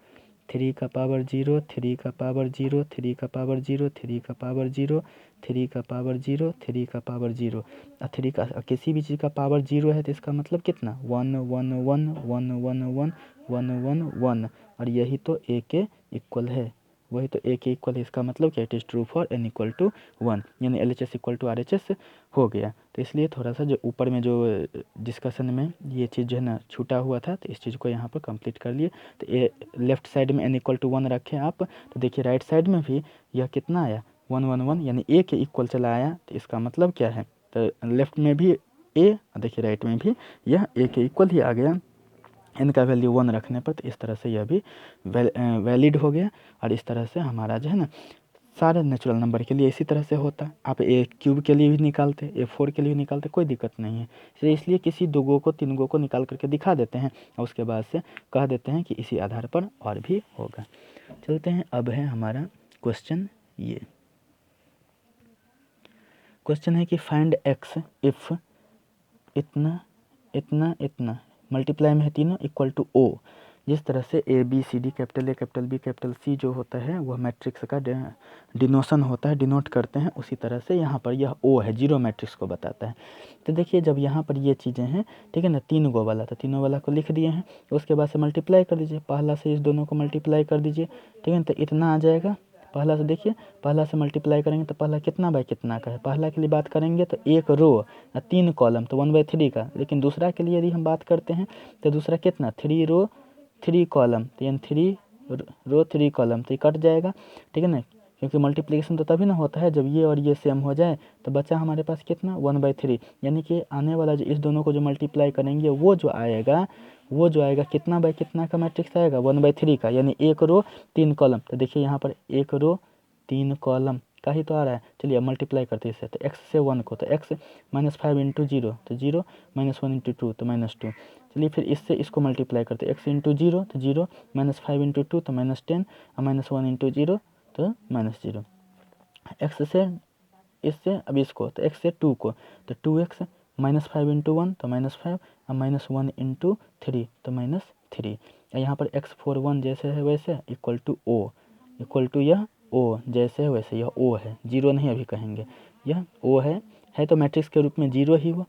3 का पावर 0, 3 का पावर 0, 3 का पावर 0, 3 का पावर 0, 3 का पावर 0, 3 का पावर 0। और 3 का किसी भी चीज़ का पावर 0 है तो इसका मतलब कितना 1 1 1 1 1 1 1 1 1, और यही तो a के इक्वल है, वही तो a के इक्वल है। इसका मतलब क्या, it is true for n equal to 1, यानी LHS इक्वल टू RHS हो गया। तो इसलिए थोड़ा सा जो ऊपर में जो डिस्कशन में ये चीज़ जो है ना छूटा हुआ था, तो इस चीज़ को यहाँ पर कंप्लीट कर लिए। तो ये लेफ्ट साइड में n इक्वल टू 1 रखें आप, तो देखिए राइट साइड में भी यह कितना आया 1 1 1, यानी a के इक्वल चला आया। तो इसका मतलब क्या है, तो लेफ्ट में भी a, देखिए राइट में भी यह a के इक्वल ही आ गया। n का वैल्यू 1 रखने पर तो इस तरह से यह भी वैलिड हो गया। और इस तरह से हमारा जो है ना सारे नेचुरल नंबर के लिए इसी तरह से होता है। आप a³ के लिए भी निकालते, a4 के लिए भी निकालते, कोई दिक्कत नहीं है। इसलिए किसी 2 गो को 3 गो को निकाल करके दिखा देते हैं और उसके बाद से कह देते हैं कि इसी आधार पर और भी होगा। चलते हैं, अब है हमारा क्वेश्चन। ये क्वेश्चन है कि फाइंड x इफ इतना इतना इतना मल्टीप्लाई में है तीनों इक्वल टू O। जिस तरह से ABCD capital A capital B capital C जो होता है वह मैट्रिक्स का डिनोशन होता है, डिनोट करते हैं, उसी तरह से यहाँ पर यह O है, जीरो मैट्रिक्स को बताता है। तो देखिए जब यहाँ पर ये चीज़ें हैं, ठीक है ना, 3 गो वाला, तो तीनों वाला को लिख दिए हैं। उसके बाद से मल्टीप्लाई कर दीजिए, पहला से इस दोनों को मल्टीप्लाई कर दीजिए, ठीक है ना, तो इतना आ जाएगा। पहला से देखिए, पहला से मल्टीप्लाई करेंगे तो पहला कितना बाई कितना का है, पहला के लिए बात करेंगे तो 1 रो और 3 कॉलम, तो 1/3 का। लेकिन दूसरा के लिए यदि हम बात करते हैं तो दूसरा कितना 3 रो 3 कॉलम, तो यानी 3 रो 3 कॉलम, तो ये कट जाएगा, ठीक है ना, क्योंकि मल्टीप्लिकेशन तो तभी ना होता है जब ये और ये सेम हो जाए। तो बचा हमारे पास कितना 1/3, यानी कि आने वाला जो इस दोनों को जो मल्टीप्लाई करेंगे वो जो आएगा कितना बाई कितना का मैट्रिक्स आएगा 1/3 का, यानी 1 रो 3 कॉलम। तो देखिए यहाँ पर 1 रो 3 कॉलम का ही तो आ रहा है। चलिए अब मल्टीप्लाई करते हैं इससे, तो x से 1 को, तो x -5 इंटू 0, तो 0 -1 इंटू 2 तो -2। चलिए फिर इससे इसको मल्टीप्लाई करते हैं, x इंटू 0 तो 0 -5 इंटू 2 तो -10 और -1 इंटू 0 तो -0। x से इससे अब इसको, तो x से 2 को, तो 2x -5 इंटू 1 तो -5 और -1 इंटू 3 तो -3। यहाँ पर x for 1 जैसे है वैसे equal to O, equal to यह O जैसे है वैसे यह O है, जीरो नहीं अभी कहेंगे, यह O है तो मैट्रिक्स के रूप में जीरो ही हुआ।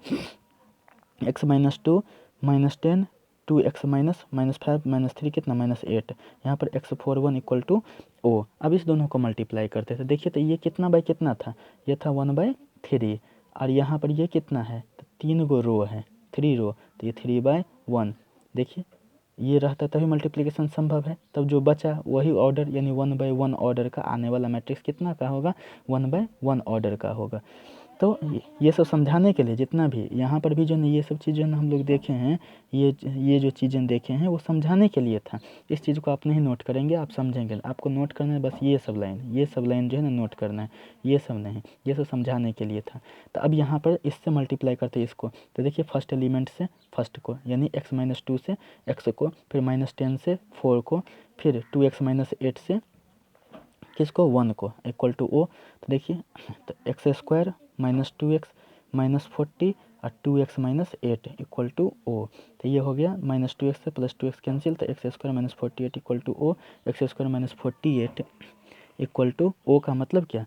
x -2 -10 2x -5 -3 कितना -8। यहाँ पर x for 1 equal to O। अब इस दोनों को मल्टीप्लाई करते थे, देखिए तो ये कितना बाई कितना था, ये था 1/3, और यहाँ पर ये कितना है, तो 3 गो रो है, 3 रो, तो ये 3/1। देखिए ये रहता तभी मल्टीप्लिकेशन संभव है, तब जो बचा वही ऑर्डर, यानी 1/1 ऑर्डर का आने वाला मैट्रिक्स कितना का होगा 1/1 ऑर्डर का होगा। तो ये सब समझाने के लिए जितना भी यहाँ पर भी जो है ये सब चीज़ जो है हम लोग देखे हैं, ये जो चीज़ें देखे हैं वो समझाने के लिए था। इस चीज़ को आप नहीं नोट करेंगे, आप समझेंगे, आपको नोट करना है बस ये सब लाइन जो है ना नोट करना है, ये सब नहीं, ये सब समझाने के लिए था। तो अब यहाँ पर इससे मल्टीप्लाई करते हैं इसको, तो देखिए फर्स्ट एलिमेंट से फर्स्ट को, यानी x -2 से x को, फिर -10 से 4 को, फिर 2x -8 से किसको 1 को इक्वल टू O। तो देखिए तो x² -2x -40 और 2x -8 इक्वल टू O। तो ये हो गया -2x से +2x कैंसिल, तो x² -48 equal to O, x² -48 equal to O का मतलब क्या,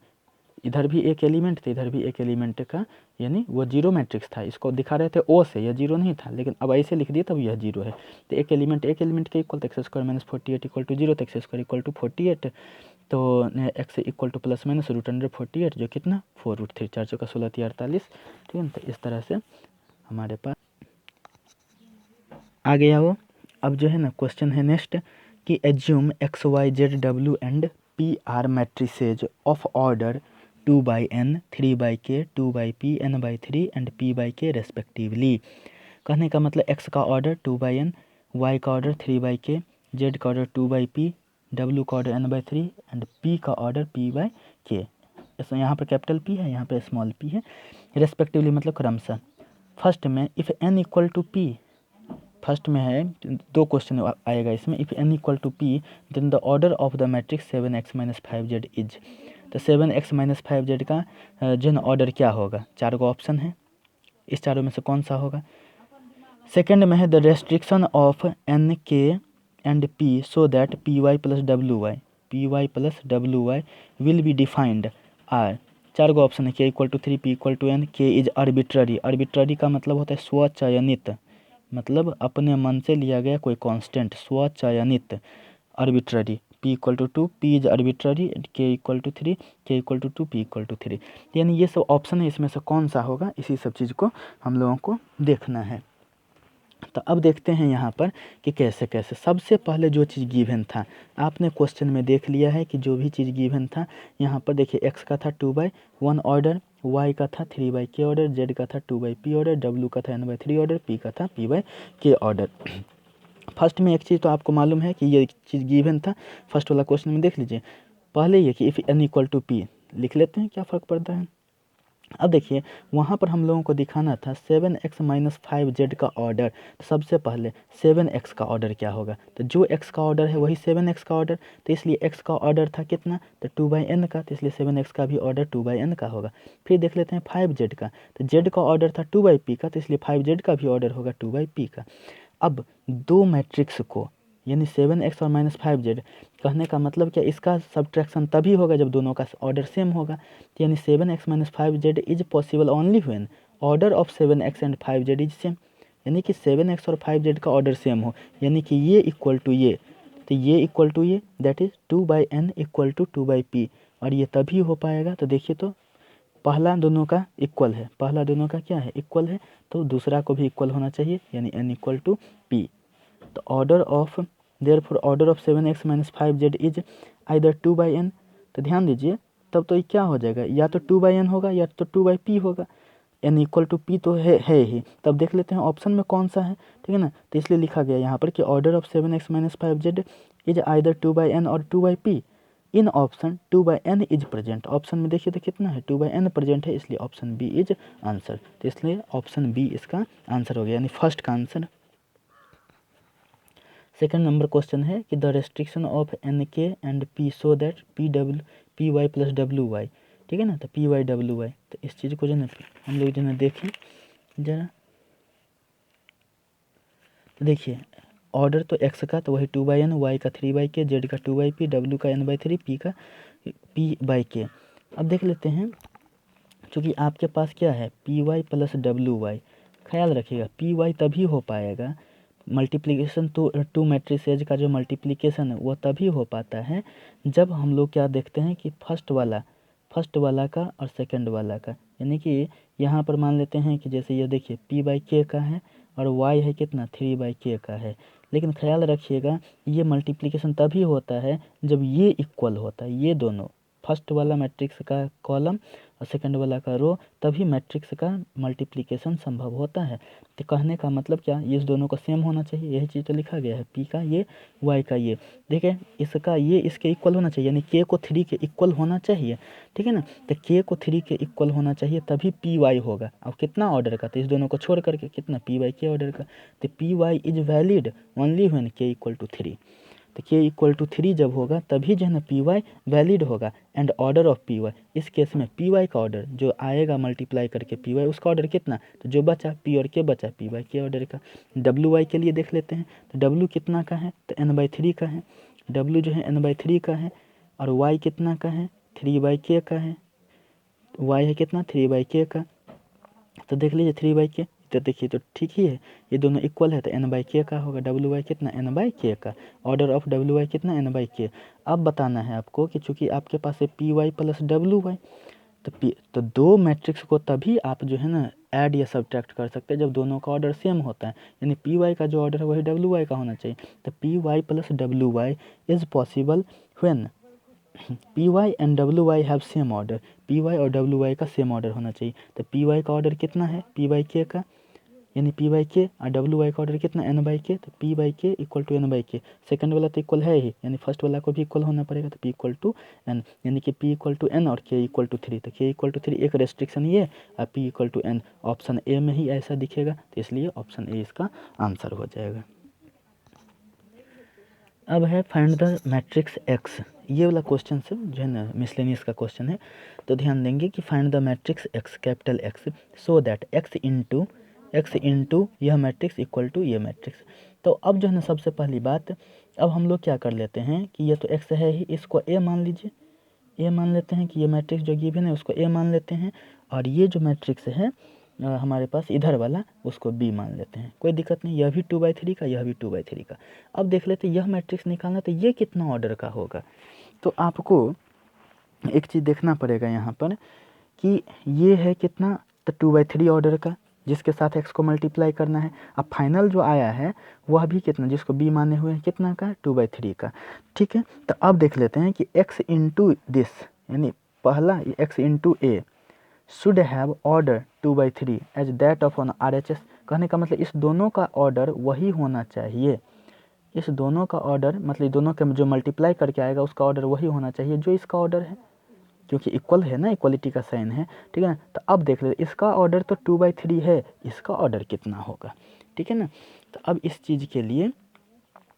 इधर भी एक एलिमेंट था इधर भी एक एलिमेंट का, यानी वो जीरो मैट्रिक्स था, इसको दिखा रहे थे O से, यह जीरो नहीं था, लेकिन अब ऐसे लिख दिए तब यह जीरो है। तो एक एलिमेंट के इक्वल, तो x² -48 इक्वल टू 0, तो x² इक्वल टू 48, तो x इक्वल टू +-√148 जो कितना 4√3, 4 चौका 16 48, ठीक है ना। तो इस तरह से हमारे पास आ गया वो। अब जो है ना क्वेश्चन है नेक्स्ट कि assume x y z w and p are matrices of order 2/n 3/k 2/p n/3 and p/k respectively. कहने का मतलब x का ऑर्डर 2/n, y का ऑर्डर 3/k, z का ऑर्डर 2/p, w का ऑर्डर n/3 एंड p का order p/k। यहाँ पर कैपिटल P है, यहाँ पर स्मॉल p है, रेस्पेक्टिवली मतलब क्रमशः। फर्स्ट में if n equal to p, first में है 2 क्वेश्चन आएगा इसमें, if n equal to p then the order of the matrix 7x -5z is. तो 7x -5z का जो ऑर्डर क्या होगा, 4 गो ऑप्शन है, इस चारों में से कौन सा होगा। सेकंड में है the restriction of and p so that py plus wy will be defined are, 4 गो ऑप्शन है, k equal to 3, p equal to n, k is arbitrary. Arbitrary का मतलब होता है स्वचयनित, मतलब अपने मन से लिया गया कोई कांस्टेंट, स्वचयनित, arbitrary. p equal to 2, p is arbitrary, k equal to 3, k equal to 2, p equal to 3। यानी ये सब ऑप्शन है, इसमें से कौन सा होगा, इसी सब चीज़ को हम लोगों को देखना है। तो अब देखते हैं यहाँ पर कि कैसे कैसे। सबसे पहले जो चीज़ गिवन था, आपने क्वेश्चन में देख लिया है कि जो भी चीज़ गिवन था, यहाँ पर देखिए x का था 2/1 ऑर्डर, y का था 3/k ऑर्डर, z का था 2/p ऑर्डर, w का था n/3 ऑर्डर, p का था p/k ऑर्डर। फर्स्ट में एक चीज़ तो आपको मालूम है कि ये चीज़ गिवन था, फर्स्ट वाला क्वेश्चन में देख लीजिए। पहले ये कि if n equal to p लिख लेते हैं, क्या फ़र्क पड़ता है। अब देखिए वहाँ पर हम लोगों को दिखाना था 7x माइनस 5z का ऑर्डर। तो सबसे पहले 7x का ऑर्डर क्या होगा, तो जो x का ऑर्डर है वही 7x का ऑर्डर, तो इसलिए x का ऑर्डर था कितना, तो 2/n का, तो इसलिए 7x का भी ऑर्डर 2/n का होगा। फिर देख लेते हैं 5z का, तो z का ऑर्डर था 2/p का, तो इसलिए 5z का भी ऑर्डर होगा 2/p का। अब दो मैट्रिक्स को, यानी 7x और -5z, कहने का मतलब क्या, इसका सब्ट्रैक्शन तभी होगा जब दोनों का ऑर्डर सेम होगा। यानी 7x - 5z is possible only when order of 7x and 5z is same, यानी कि 7x और 5z का ऑर्डर सेम हो, यानी कि ये इक्वल टू ये, तो ये इक्वल टू ये, that is 2/n equal to 2/p, और ये तभी हो पाएगा। तो देखिए, तो पहला दोनों का इक्वल है, पहला दोनों का क्या है, इक्वल है, तो दूसरा को भी इक्वल होना चाहिए, यानी n इक्वल टू p। तो order of, therefore order of 7x - 5z is either 2/n। तो ध्यान दीजिए, तब तो ये क्या हो जाएगा, या तो 2/n होगा या तो 2/p होगा, n इक्वल टू p तो है ही। तब देख लेते हैं ऑप्शन में कौन सा है, ठीक है ना। तो इसलिए लिखा गया यहाँ पर कि order of 7x - 5z is either 2/n और 2/p। In option 2/n is present, option में देखिए तो कितना है, 2/n प्रेजेंट है, इसलिए ऑप्शन बी इज आंसर। तो इसलिए ऑप्शन बी इसका आंसर हो गया, यानी फर्स्ट का आंसर। सेकंड नंबर क्वेश्चन है कि the restriction of NK and P so that PY plus WY, ठीक है ना। तो PY WY, तो इस चीज़ को जो है हम लोग जो है देखें जरा। तो देखिए ऑर्डर तो x का तो वही 2/n, y का 3/k, z का 2/p, w का n/3, p का p/k। अब देख लेते हैं, चूँकि आपके पास क्या है PY प्लस WY, ख्याल रखिएगा PY तभी हो पाएगा, मल्टीप्लिकेशन टू मैट्रिसेज का जो मल्टीप्लिकेशन है वो तभी हो पाता है जब हम लोग क्या देखते हैं कि फर्स्ट वाला का और सेकंड वाला का, यानी कि यहाँ पर मान लेते हैं कि जैसे ये देखिए p/k का है और y है कितना 3/k का है। लेकिन ख्याल रखिएगा ये मल्टीप्लिकेशन तभी होता है जब ये इक्वल होता है, ये दोनों, फर्स्ट वाला मैट्रिक्स का कॉलम और सेकंड वाला का रो, तभी मैट्रिक्स का मल्टीप्लिकेशन संभव होता है। तो कहने का मतलब क्या, ये दोनों का सेम होना चाहिए, यही चीज़ तो लिखा गया है, p का ये, y का ये। देखिए इसका ये इसके इक्वल होना चाहिए, यानी k को 3 के इक्वल होना चाहिए, ठीक है ना। तो k को 3 के इक्वल होना चाहिए तभी py होगा। अब कितना ऑर्डर का, तो इस दोनों को छोड़ करके कितना p/k ऑर्डर का। तो py is valid only when k equal to 3। तो k इक्वल टू 3 जब होगा तभी जो है ना py वैलिड होगा। एंड ऑर्डर ऑफ py, इस केस में py का ऑर्डर जो आएगा मल्टीप्लाई करके py, उसका ऑर्डर कितना, तो जो बचा p और k बचा p/k ऑर्डर का। wy के लिए देख लेते हैं, तो w कितना का है, तो n/3 का है, w जो है n/3 का है, और y कितना का है 3/k का है, y है कितना 3/k का। तो देख लीजिए 3/k, तो देखिए तो ठीक ही है, ये दोनों इक्वल है, तो n/k का होगा, WY कितना n/k का, ऑर्डर ऑफ WY कितना n/k। अब बताना है आपको कि चूंकि आपके पास है PY प्लस WY, तो दो मैट्रिक्स को तभी आप जो है ना ऐड या सब्ट्रैक्ट कर सकते हैं जब दोनों का ऑर्डर सेम होता है, यानी PY का जो ऑर्डर है वही WY का होना चाहिए। तो PY plus WY is possible when PY and WY have same order, PY और WY का सेम ऑर्डर होना चाहिए। तो PY का ऑर्डर कितना है p/k का, यानी p/k, और WY का ऑर्डर कितना n/k, तो p/k equal to n/k। Second वाला तो इक्वल है ही, यानी फर्स्ट वाला को भी इक्वल होना पड़ेगा, तो p इक्वल टू n, यानी कि p इक्वल टू n और k इक्वल टू 3। तो k इक्वल टू 3 एक रेस्ट्रिक्शन ये, और p equal to n option A में ही ऐसा दिखेगा, तो इसलिए ऑप्शन ए इसका आंसर हो जाएगा। अब है फाइंड द मैट्रिक्स x, ये वाला क्वेश्चन से जो है ना मिसलेनियस का क्वेश्चन है। तो ध्यान देंगे कि find the matrix x, capital X, so that x into यह मैट्रिक्स इक्वल टू ये मैट्रिक्स। तो अब जो है ना सबसे पहली बात अब हम लोग क्या कर लेते हैं कि ये तो x है ही, इसको a मान लीजिए, a मान लेते हैं कि ये मैट्रिक्स जो गिवन है उसको a मान लेते हैं, और ये जो मैट्रिक्स है हमारे पास इधर वाला उसको b मान लेते हैं, कोई दिक्कत नहीं। यह भी 2/3 का, यह भी 2/3 का। अब देख लेते हैं यह मैट्रिक्स निकालना, तो ये कितना ऑर्डर का होगा। तो आपको एक चीज़ देखना पड़ेगा यहाँ पर कि ये है कितना, तो 2/3 ऑर्डर का, जिसके साथ x को मल्टीप्लाई करना है। अब फाइनल जो आया है वह भी कितना, जिसको b माने हुए हैं, कितना का, 2/3 का। ठीक है, तो अब देख लेते हैं कि x इंटू दिस, यानी पहला x into A should have order 2/3 as that of on RHS। कहने का मतलब इस दोनों का ऑर्डर वही होना चाहिए, इस दोनों का ऑर्डर मतलब दोनों के जो मल्टीप्लाई करके आएगा उसका ऑर्डर वही होना चाहिए जो इसका ऑर्डर है, क्योंकि इक्वल है ना, इक्वलिटी का साइन है। ठीक है ना, तो अब देख ले इसका ऑर्डर तो 2/3 है, इसका ऑर्डर कितना होगा। ठीक है ना, तो अब इस चीज़ के लिए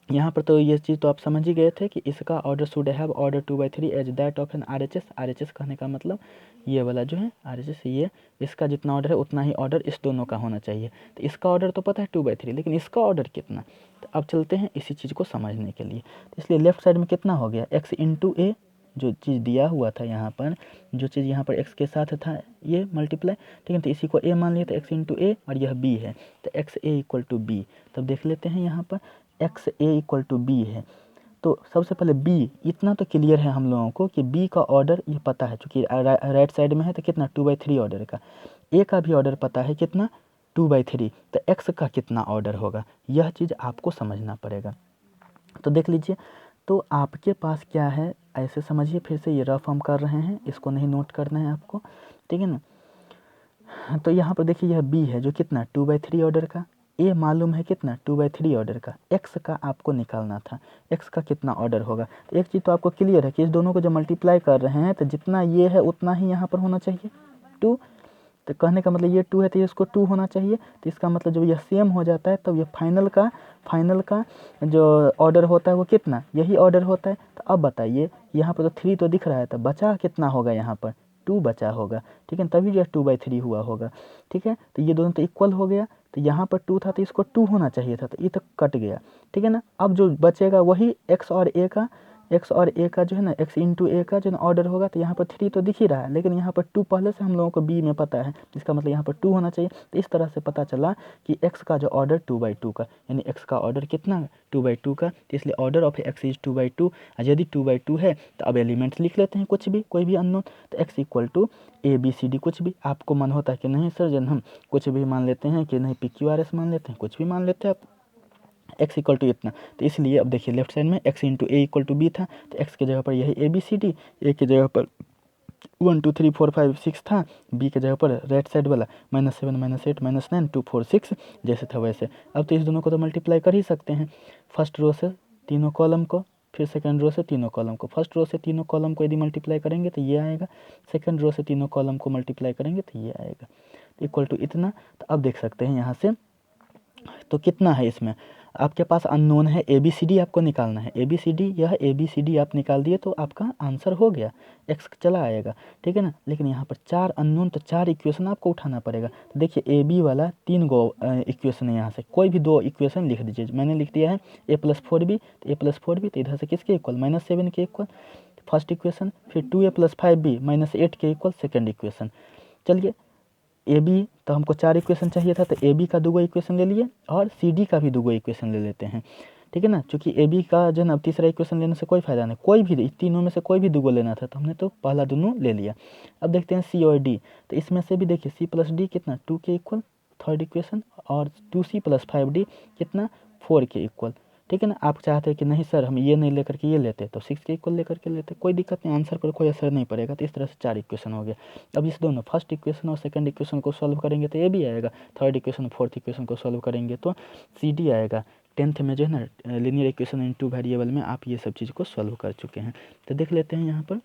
यहाँ पर तो ये चीज़ तो आप समझ ही गए थे कि इसका order should have order 2/3 as that of an RHS। RHS कहने का मतलब ये वाला जो है RHS, ये इसका जितना ऑर्डर है उतना ही ऑर्डर इस दोनों का होना चाहिए। तो इसका ऑर्डर तो पता है 2/3, लेकिन इसका ऑर्डर कितना। तो अब चलते हैं इसी चीज़ को समझने के लिए। तो इसलिए लेफ्ट साइड में कितना हो गया, x इंटू ए, जो चीज़ दिया हुआ था यहाँ पर, जो चीज़ यहाँ पर x के साथ था ये मल्टीप्लाई। ठीक है, तो इसी को a मान लिया, तो x इंटू ए, और यह b है, तो x a equal to B. तब देख लेते हैं यहाँ पर x a equal to B है। तो सबसे पहले b, इतना तो क्लियर है हम लोगों को कि b का ऑर्डर ये पता है, चूँकि राइट साइड में है तो कितना 2/3 ऑर्डर का। a का भी ऑर्डर पता है कितना 2/3, तो x का कितना ऑर्डर होगा, यह चीज़ आपको समझना पड़ेगा। तो देख लीजिए, तो आपके पास क्या है, ऐसे समझिए, फिर से ये रफ हम कर रहे हैं, इसको नहीं नोट करना है आपको। ठीक है ना, तो यहाँ पर देखिए यह b है जो कितना 2/3 ऑर्डर का, a मालूम है कितना 2/3 ऑर्डर का, x का आपको निकालना था, x का कितना ऑर्डर होगा। तो एक चीज़ तो आपको क्लियर है कि इस दोनों को जो मल्टीप्लाई कर रहे हैं तो जितना ये है उतना ही यहाँ पर होना चाहिए 2। तो कहने का मतलब ये 2 है तो इसको 2 होना चाहिए। तो इसका मतलब जब यह सेम हो जाता है तब ये फाइनल का जो ऑर्डर होता है वो कितना, यही ऑर्डर होता है। तो अब बताइए यहाँ पर तो 3 तो दिख रहा है, तो बचा कितना होगा, यहाँ पर 2 बचा होगा। ठीक है, तभी यह 2/3 हुआ होगा। ठीक है, तो ये दोनों तो इक्वल हो गया, तो यहाँ पर 2 था तो इसको 2 होना चाहिए था, तो ये तो कट गया। ठीक है ना, अब जो बचेगा वही x और a का जो है ना, x इंटू ए का जो है ना ऑर्डर होगा। तो यहाँ पर 3 तो दिख ही रहा है, लेकिन यहाँ पर 2 पहले से हम लोगों को b में पता है, इसका मतलब यहाँ पर 2 होना चाहिए। तो इस तरह से पता चला कि x का जो ऑर्डर 2/2 का, यानी x का ऑर्डर कितना 2/2 का, तो इसलिए ऑर्डर ऑफ x इज 2/2। यदि 2/2 है तो अब एलिमेंट्स लिख लेते हैं, कुछ भी, कोई भी अननोन। तो x इक्वल टू ABCD, कुछ भी आपको मन होता है कि नहीं सर जन हम कुछ भी मान लेते हैं, कि नहीं PQRS मान लेते हैं, कुछ भी मान लेते हैं आप, x इक्वल टू इतना। तो इसलिए अब देखिए लेफ्ट साइड में x into A equal to B था, तो x की जगह पर यही ABCD, a की जगह पर 1 2 3 4 5 6 था, b की जगह पर राइट साइड वाला -7 -8 -9 2 4 6 जैसे था वैसे। अब तो इस दोनों को तो मल्टीप्लाई कर ही सकते हैं, फर्स्ट रो से तीनों कॉलम को, फिर सेकंड रो से तीनों कॉलम को। फर्स्ट रो से तीनों कॉलम को यदि मल्टीप्लाई करेंगे तो ये आएगा, सेकंड रो से तीनों कॉलम को मल्टीप्लाई करेंगे तो ये आएगा, इक्वल टू इतना। तो अब देख सकते हैं यहाँ से, तो कितना है इसमें, आपके पास अननोन है ABCD, आपको निकालना है ABCD। यह ABCD आप निकाल दिए तो आपका आंसर हो गया, x चला आएगा। ठीक है ना, लेकिन यहाँ पर 4 अननोन, तो 4 इक्वेशन आपको उठाना पड़ेगा। तो देखिए AB वाला 3 गो इक्वेशन है, यहाँ से कोई भी 2 इक्वेशन लिख दीजिए। मैंने लिख दिया है a+4b, तो a+4b तो इधर से किसके इक्वल, -7 के इक्वल फर्स्ट इक्वेशन, फिर 2a + 5b -8 के इक्वल सेकेंड इक्वेशन। चलिए AB तो हमको 4 इक्वेशन चाहिए था, तो AB का 2 इक्वेशन ले लिए, और CD का भी 2 इक्वेशन ले लेते हैं। ठीक है ना, क्योंकि AB का जो है ना तीसरा इक्वेशन लेने से कोई फ़ायदा नहीं, कोई भी तीनों में से कोई भी 2 लेना था, तो हमने तो पहला दोनों ले लिया। अब देखते हैं C और D, तो इसमें से भी देखिए C + D कितना 2 के इक्वल थर्ड इक्वेशन, और 2C + 5D कितना 4 के इक्वल। ठीक है ना, आप चाहते हैं कि नहीं सर हम ये नहीं लेकर के ये लेते, तो 6 के इक्वल लेकर के लेते, कोई दिक्कत नहीं, आंसर पर कोई असर नहीं पड़ेगा। तो इस तरह से 4 इक्वेशन हो गया। अब इस दोनों फर्स्ट इक्वेशन और सेकंड इक्वेशन को सॉल्व करेंगे तो ये भी आएगा, थर्ड इक्वेशन फोर्थ इक्वेशन को सॉल्व करेंगे तो CD आएगा। 10th में जो है ना लीनियर इक्वेशन इन 2 वेरिएबल में आप ये सब चीज़ को सॉल्व कर चुके हैं। तो देख लेते हैं यहाँ पर,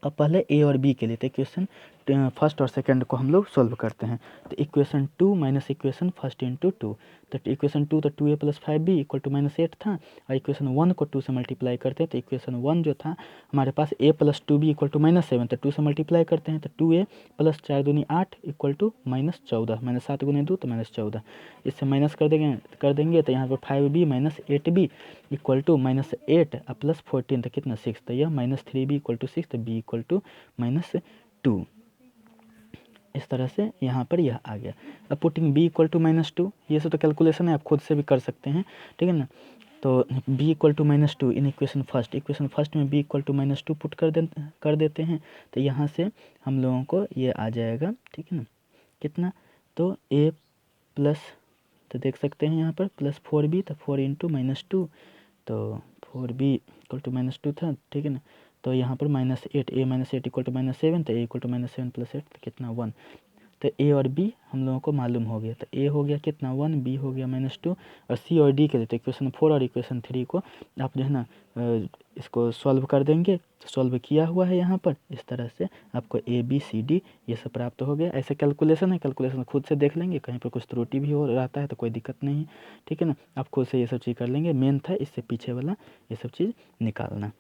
अब पहले A और B के लिए तो इक्वेशन फर्स्ट और सेकंड को हम लोग सॉल्व करते हैं। तो equation 2 minus equation first into 2, तो इक्वेशन 2 तो 2a + 5b इक्वल टू -8 था, और इक्वेशन 1 को 2 से मल्टीप्लाई करते हैं तो इक्वेशन 1 जो था हमारे पास a + 2b इक्वल टू -7, तो 2 से मल्टीप्लाई करते हैं तो 2a + 4 दूनी 8 इक्वल टू -14, -7 गुने 2 तो -14, इससे माइनस कर देंगे तो यहाँ पर 5b - 8b इक्वल टू -8 + 14 तो कितना 6, तो यह -3b इक्वल टू 6, तो b इक्वल टू -2। इस तरह से यहाँ पर यह आ गया। अब पुटिंग b इक्वल टू -2, ये सब तो कैलकुलेशन है, आप खुद से भी कर सकते हैं, ठीक है ना। तो b equal to -2 in equation first में b इक्वल टू -2 पुट कर देते हैं, तो यहाँ से हम लोगों को ये आ जाएगा, ठीक है ना, कितना, तो a प्लस, तो देख सकते हैं यहाँ पर +4b, तो 4 इंटू -2, तो 4b इक्वल टू -2 था, ठीक है ना। तो यहाँ पर -8, a - 8 इक्वल टू -7, तो a इक्वल टू -7 + 8 तो कितना 1, तो a और b हम लोगों को मालूम हो गया, तो a हो गया कितना 1, b हो गया -2, और c और d के लिए तो इक्वेशन 4 और इक्वेशन 3 को आप जो है ना इसको सॉल्व कर देंगे, तो सॉल्व किया हुआ है यहाँ पर, इस तरह से आपको a b c d ये सब प्राप्त हो गया। ऐसे कैलकुलेशन है, कैलकुलेशन खुद से देख लेंगे, कहीं पर कुछ त्रुटि भी हो रहता है तो कोई दिक्कत नहीं है, ठीक है ना, आप खुद से ये सब चीज़ कर लेंगे। मेन था इससे पीछे वाला ये सब चीज़ निकालना।